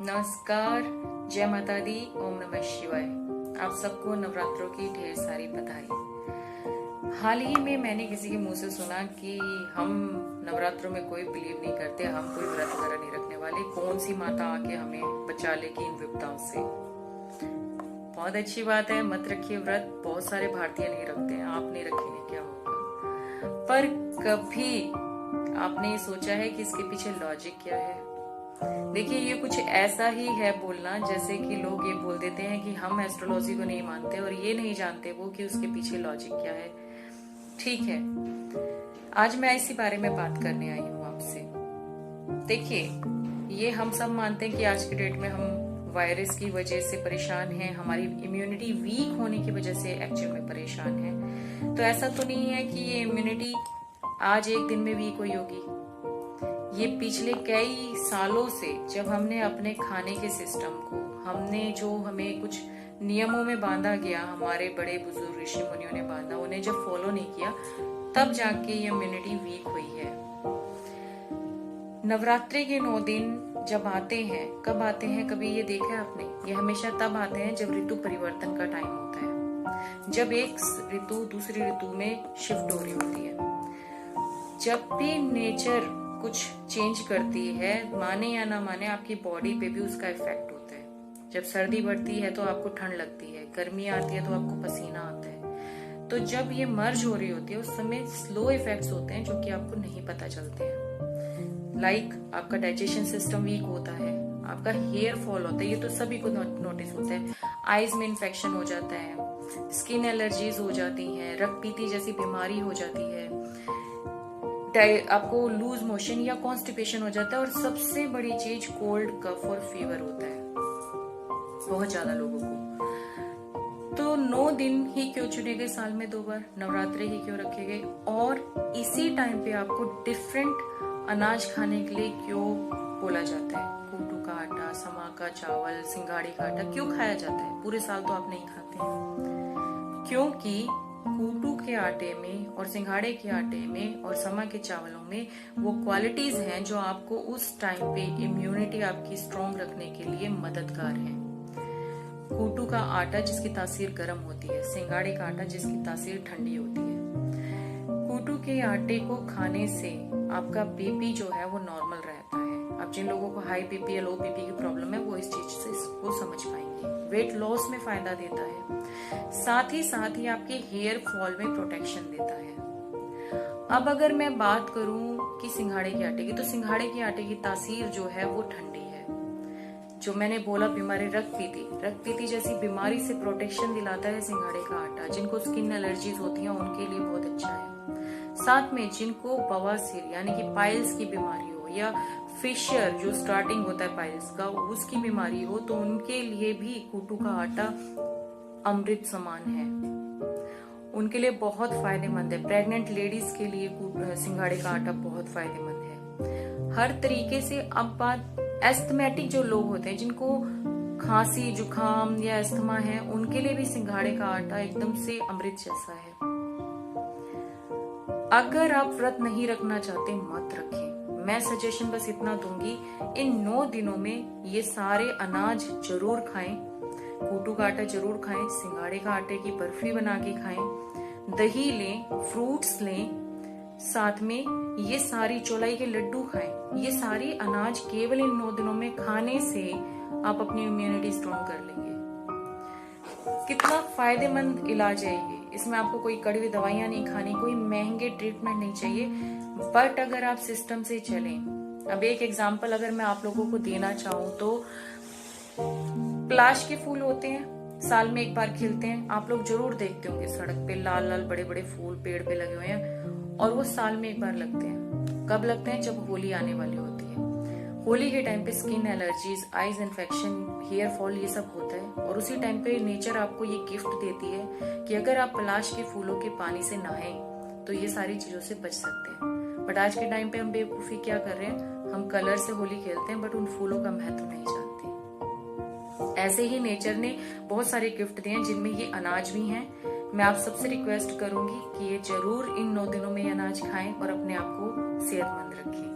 नमस्कार, जय माता दी, ओम नमः शिवाय। आप सबको नवरात्रों की ढेर सारी बधाई। हाल ही में मैंने किसी के मुंह से सुना कि हम नवरात्रों में कोई बिलीव नहीं करते, हम कोई व्रत वगैरह नहीं रखने वाले, कौन सी माता आके हमें बचा लेगी इन विपदाओं से। बहुत अच्छी बात है, मत रखिए व्रत। बहुत सारे भारतीय नहीं रखते हैं, आप नहीं रखेंगे क्या होगा। पर कभी आपने ये सोचा है कि इसके पीछे लॉजिक क्या है? देखिए, ये कुछ ऐसा ही है बोलना जैसे कि लोग ये बोल देते हैं कि हम एस्ट्रोलॉजी को नहीं मानते और ये नहीं जानते वो कि उसके पीछे लॉजिक क्या है। ठीक है, आज मैं इसी बारे में बात करने आई हूँ आपसे। देखिए, ये हम सब मानते हैं कि आज के डेट में हम वायरस की वजह से परेशान हैं, हमारी इम्यूनिटी वीक होने की वजह से एक्चुअल में परेशान हैं। तो ऐसा तो नहीं है कि ये इम्यूनिटी आज एक दिन में वीक हुई होगी। ये पिछले कई सालों से जब हमने अपने खाने के सिस्टम को, हमने जो हमें कुछ नियमों में बांधा गया, हमारे बड़े बुजुर्ग ऋषि मुनियों ने बांधा, उन्हें जब फॉलो नहीं किया तब जाके ये इम्यूनिटी वीक हुई है। नवरात्रि के 9 दिन जब आते हैं, कब आते हैं कभी ये देखा है आपने? ये हमेशा तब आते हैं जब ऋतु परिवर्तन का टाइम होता है, जब एक ऋतु दूसरी ऋतु में शिफ्ट हो रही होती है। जब भी नेचर कुछ चेंज करती है, माने या ना माने, आपकी बॉडी पे भी उसका इफेक्ट होता है। जब सर्दी बढ़ती है तो आपको ठंड लगती है, गर्मी आती है तो आपको पसीना आता है। तो जब ये मर्ज हो रही होती है उस समय स्लो इफेक्ट्स होते हैं जो कि आपको नहीं पता चलते हैं। लाइक आपका डाइजेशन सिस्टम वीक होता है, आपका हेयर फॉल होता है, ये तो सभी को नोटिस होता है। आईज में इन्फेक्शन हो जाता है, स्किन एलर्जीज हो जाती हैं, रक्तपीति जैसी बीमारी हो जाती है, आपको लूज मोशन या कॉन्स्टिपेशन हो जाता है, और सबसे बड़ी चीज कोल्ड, कफ और फीवर होता है बहुत ज्यादा लोगों को। तो 9 दिन ही क्यों चुने गए साल में 2 बार? नवरात्रि ही क्यों रखे गए? और इसी टाइम पे आपको डिफरेंट अनाज खाने के लिए क्यों बोला जाता है? कूटू का आटा, समा का चावल, सिंघाड़ी का आटा क्यों खाया जाता है? पूरे साल तो आप नहीं खाते हैं। क्योंकि कूटू के आटे में और सिंघाड़े के आटे में और समा के चावलों में वो क्वालिटीज हैं जो आपको उस टाइम पे इम्यूनिटी आपकी स्ट्रॉन्ग रखने के लिए मददगार है। कूटू का आटा जिसकी तासीर गर्म होती है, सिंघाड़े का आटा जिसकी तासीर ठंडी होती है। कूटू के आटे को खाने से आपका बीपी जो है वो नॉर्मल रहता है। अब जिन लोगों को हाई बीपी या लो बीपी की प्रॉब्लम है वो इस चीज से इसको समझ पाएंगे। वेट लॉस में फायदा देता है, साथ ही आपके हेयर फॉल में प्रोटेक्शन देता है। अब अगर मैं बात करूं कि सिंघाड़े के आटे की, तो सिंघाड़े के आटे की तासीर जो है वो ठंडी है। जो मैंने बोला बीमारी, रक्तपीति जैसी बीमारी से प्रोटेक्शन दिलाता है सिंघाड़े का आटा। जिनको स्किन एलर्जीज होती हैं उनके लिए बहुत अच्छा है। साथ में जिनको बवासीर यानी कि पाइल्स की बीमारी हो, या फिशर जो स्टार्टिंग होता है पाइल्स का, उसकी बीमारी हो, तो उनके लिए भी कूटू का आटा अमृत समान है, उनके लिए बहुत फायदेमंद है। प्रेग्नेंट लेडीज के लिए सिंघाड़े का आटा बहुत फायदेमंद है हर तरीके से। अब बात एस्थमेटिक जो लोग होते हैं, जिनको खांसी, जुकाम या एस्थमा है, उनके लिए भी सिंघाड़े का आटा एकदम से अमृत जैसा है। अगर आप व्रत नहीं रखना चाहते, मत रखें। मैं सजेशन बस इतना दूंगी, इन 9 दिनों में ये सारे अनाज जरूर खाएं। कूटू का आटा जरूर खाएं, सिंघाड़े का आटे की बर्फी बना के खाएं, दही लें, फ्रूट्स लें, साथ में ये सारी चौलाई के लड्डू खाएं। ये सारी अनाज केवल इन 9 दिनों में खाने से आप अपनी इम्यूनिटी स्ट्रॉन्ग कर लेंगे। कितना फायदेमंद इलाज है ये। इसमें आपको कोई कड़वी दवाइयां नहीं खानी, कोई महंगे ट्रीटमेंट नहीं चाहिए। बट अगर आप सिस्टम से चलें, अब एक एग्जांपल अगर मैं आप लोगों को देना चाहूं तो पलाश के फूल होते हैं, साल में एक बार खिलते हैं। आप लोग जरूर देखते होंगे सड़क पे लाल लाल बड़े बड़े फूल पेड़ पे लगे हुए हैं, और वो साल में एक बार लगते हैं। कब लगते हैं? जब होली आने वाली होती है। होली के टाइम पे skin allergies, eyes infection, hair fall, ये सब होता है। और उसी टाइम पे नेचर आपको ये गिफ्ट देती है कि अगर आप पलाश के फूलों के पानी से नहाएं तो ये सारी चीजों से बच सकते हैं। बट आज के टाइम पे हम बेवकूफी क्या कर रहे हैं, हम कलर से होली खेलते हैं बट उन फूलों का महत्व नहीं जानते। ऐसे ही नेचर ने बहुत सारे गिफ्ट दिए हैं जिनमें ये अनाज भी हैं। मैं आप सबसे रिक्वेस्ट करूंगी कि ये जरूर इन 9 दिनों में ये अनाज खाएं और अपने आप को सेहतमंद रखें।